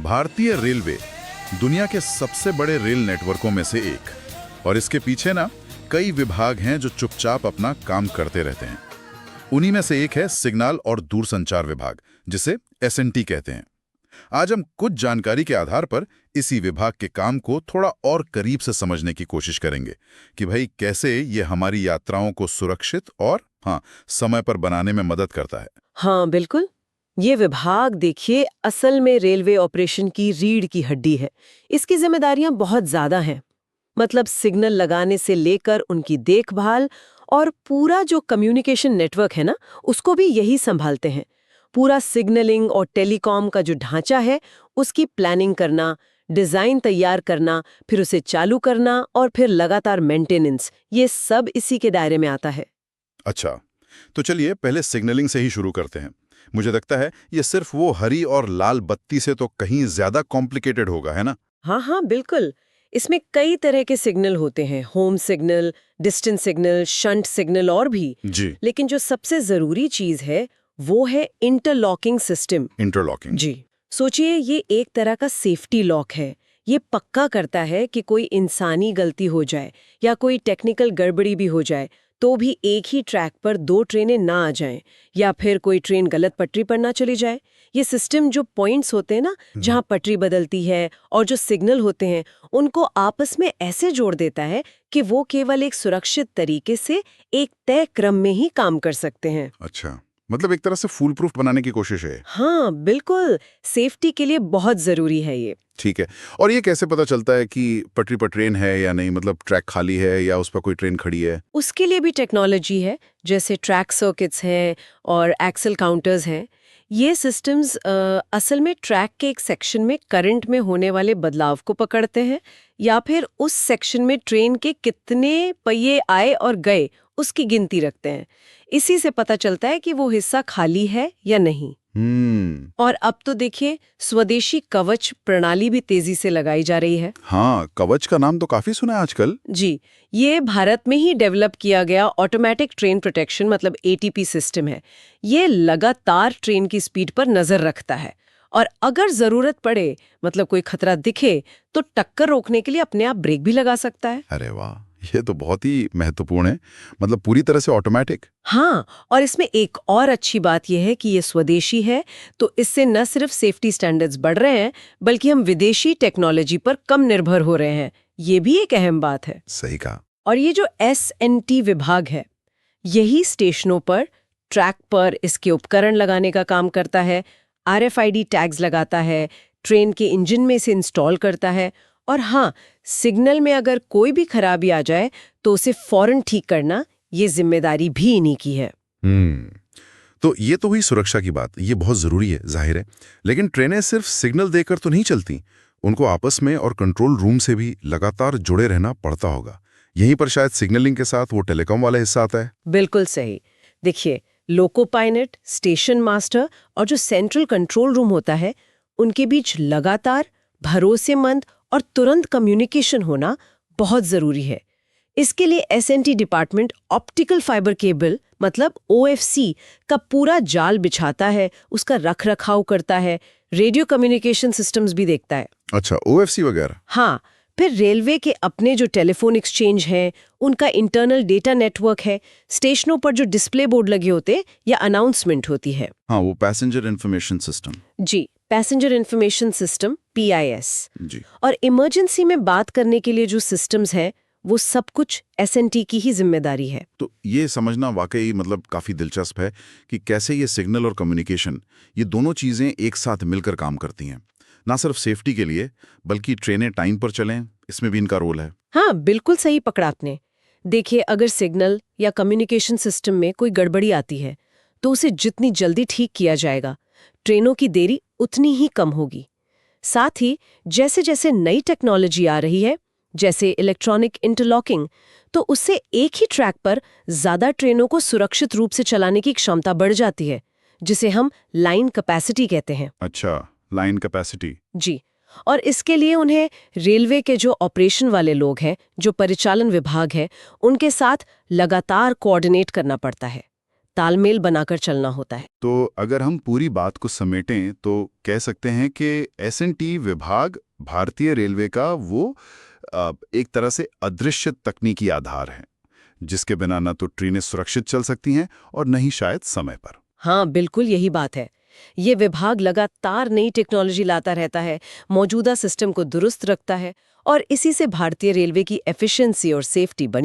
भारतीय रेलवे दुनिया के सबसे बड़े रेल नेटवर्कों में से एक, और इसके पीछे ना कई विभाग हैं जो चुपचाप अपना काम करते रहते हैं। उन्हीं में से एक है सिग्नल और दूरसंचार विभाग, जिसे एसएनटी कहते हैं। आज हम कुछ जानकारी के आधार पर इसी विभाग के काम को थोड़ा और करीब से समझने की कोशिश करेंगे कि भाई कैसे ये हमारी यात्राओं को सुरक्षित और समय पर बनाने में मदद करता है। हाँ बिल्कुल, ये विभाग देखिए असल में रेलवे ऑपरेशन की रीढ़ की हड्डी है। इसकी जिम्मेदारियां बहुत ज्यादा हैं। मतलब सिग्नल लगाने से लेकर उनकी देखभाल और पूरा जो कम्युनिकेशन नेटवर्क है ना, उसको भी यही संभालते हैं। पूरा सिग्नलिंग और टेलीकॉम का जो ढांचा है उसकी प्लानिंग करना, डिजाइन तैयार करना, फिर उसे चालू करना और फिर लगातार मेंटेनेंस, ये सब इसी के दायरे में आता है। अच्छा, तो चलिए पहले सिग्नलिंग से ही शुरू करते हैं। मुझे लगता है ये सिर्फ वो हरी और लाल बत्ती से तो कहीं ज्यादा कॉम्प्लिकेटेड होगा, है ना? हाँ बिल्कुल। इसमें कई तरह के सिग्नल होते हैं, home signal, distance signal, shunt signal और भी जी। लेकिन जो सबसे जरूरी चीज है वो है इंटरलॉकिंग सिस्टम। इंटरलॉकिंग। जी, सोचिए ये एक तरह का सेफ्टी लॉक है। ये पक्का करता है कि कोई इंसानी गलती हो जाए या कोई टेक्निकल गड़बड़ी भी हो जाए तो भी एक ही ट्रैक पर दो ट्रेनें ना आ जाएं या फिर कोई ट्रेन गलत पटरी पर ना चली जाए। ये सिस्टम जो पॉइंट्स होते हैं ना, जहां पटरी बदलती है, और जो सिग्नल होते हैं उनको आपस में ऐसे जोड़ देता है कि वो केवल एक सुरक्षित तरीके से एक तय क्रम में ही काम कर सकते हैं। अच्छा, मतलब एक तरह से फूल प्रूफ बनाने की कोशिश है। हाँ बिल्कुल, सेफ्टी के लिए बहुत जरूरी है ये। ठीक है, और ये कैसे पता चलता है कि पटरी पर ट्रेन है या नहीं, मतलब ट्रैक खाली है या उस पर कोई ट्रेन खड़ी है? उसके लिए भी टेक्नोलॉजी है, जैसे ट्रैक सर्किट्स हैं और एक्सल काउंटर्स हैं। ये सिस्टम्स असल में ट्रैक के एक सेक्शन में करंट में होने वाले बदलाव को पकड़ते हैं या फिर उस सेक्शन में ट्रेन के कितने पहिए आए और गए उसकी गिनती रखते हैं। इसी से पता चलता है कि वो हिस्सा खाली है या नहीं। और अब तो देखिए स्वदेशी कवच प्रणाली भी तेजी से लगाई जा रही है। हाँ, कवच का नाम तो काफी सुना है आजकल। जी, ये भारत में ही डेवलप किया गया ऑटोमेटिक ट्रेन प्रोटेक्शन मतलब एटीपी सिस्टम है। ये लगातार ट्रेन की स्पीड पर नजर रखता है और अगर जरूरत पड़े, मतलब कोई खतरा दिखे, तो टक्कर रोकने के लिए अपने आप ब्रेक भी लगा सकता है। अरे वाह, ये तो बहुत ही महत्वपूर्ण है, मतलब पूरी तरह से ऑटोमेटिक। हाँ, और इसमें एक और अच्छी बात यह है कि ये स्वदेशी है, तो इससे न सिर्फ सेफ्टी स्टैंडर्ड्स बढ़ रहे हैं बल्कि हम विदेशी टेक्नोलॉजी पर कम निर्भर हो रहे हैं। ये भी एक अहम बात है। सही कहा। और ये जो एसएनटी विभाग है, यही स्टेशनों पर, ट्रैक पर इसके उपकरण लगाने का काम करता है, आरएफआईडी टैग्स लगाता है, ट्रेन के इंजन में इसे इंस्टॉल करता है, और हाँ, सिग्नल में अगर कोई भी खराबी आ जाए तो उसे फौरन ठीक करना, ये जिम्मेदारी भी इन्हीं की है। तो ये तो हुई सुरक्षा की बात, ये बहुत जरूरी है, जाहिर है। लेकिन ट्रेनें सिर्फ सिग्नल देकर तो नहीं चलती, उनको आपस में और कंट्रोल रूम से भी लगातार जुड़े रहना पड़ता होगा। यहीं पर शायद सिग्नलिंग के साथ वो टेलीकॉम वाला हिस्सा आता है। बिल्कुल सही। देखिए, लोको पायलट, स्टेशन मास्टर और जो सेंट्रल कंट्रोल रूम होता है, उनके बीच लगातार, भरोसेमंद और तुरंत कम्युनिकेशन होना बहुत जरूरी है। इसके लिए SNT department optical fibre cable मतलब ओएफसी का पूरा जाल बिछाता है, उसका रख रखाव करता है, रेडियो कम्युनिकेशन सिस्टम्स भी देखता है। अच्छा, ओएफसी वगैरह। हाँ, फिर रेलवे के अपने जो टेलीफोन एक्सचेंज हैं, उनका इंटरनल डेटा नेटवर्क है, स्टेशनों पर जो डिस्प्ले बोर्ड लगे होते या अनाउंसमेंट होती है। हाँ, वो पैसेंजर इंफॉर्मेशन सिस्टम। जी, पैसेंजर इंफॉर्मेशन सिस्टम पीआईएस। जी। और इमरजेंसी में बात करने के लिए जो सिस्टम्स हैं, वो सब कुछ एसएनटी की ही जिम्मेदारी है। तो ये समझना वाकई मतलब काफी दिलचस्प है कि कैसे ये सिग्नल और कम्युनिकेशन, ये दोनों चीजें एक साथ मिलकर काम करती हैं। ना सिर्फ सेफ्टी के लिए बल्कि ट्रेनें टाइम पर चलें, इसमें भी इनका रोल है। हाँ बिल्कुल सही पकड़ा आपने। देखिए, अगर सिग्नल या कम्युनिकेशन सिस्टम में कोई गड़बड़ी आती है तो उसे जितनी जल्दी ठीक किया जाएगा, ट्रेनों की देरी उतनी ही कम होगी। साथ ही जैसे जैसे नई टेक्नोलॉजी आ रही है, जैसे इलेक्ट्रॉनिक इंटरलॉकिंग, तो उससे एक ही ट्रैक पर ज्यादा ट्रेनों को सुरक्षित रूप से चलाने की क्षमता बढ़ जाती है, जिसे हम लाइन कैपेसिटी कहते हैं। अच्छा, लाइन कैपेसिटी। जी, और इसके लिए उन्हें रेलवे के जो ऑपरेशन वाले लोग हैं, जो परिचालन विभाग है, उनके साथ लगातार कोऑर्डिनेट करना पड़ता है तालमेल बनाकर चलना होता है। तो अगर हम पूरी बात को समेटें तो कह सकते हैं कि एस&टी विभाग भारतीय रेलवे का वो एक तरह से अदृश्य तकनीकी आधार है, जिसके बिना न तो ट्रेनें सुरक्षित चल सकती हैं और न ही शायद समय पर। हाँ, बिल्कुल यही बात है। ये विभाग लगातार नई टेक्नोलॉजी लाता रहता है, मौजूदा सिस्टम को दुरुस्त रखता है और इसी से भारतीय रेलवे की एफिशिएंसी और सेफ्टी बनी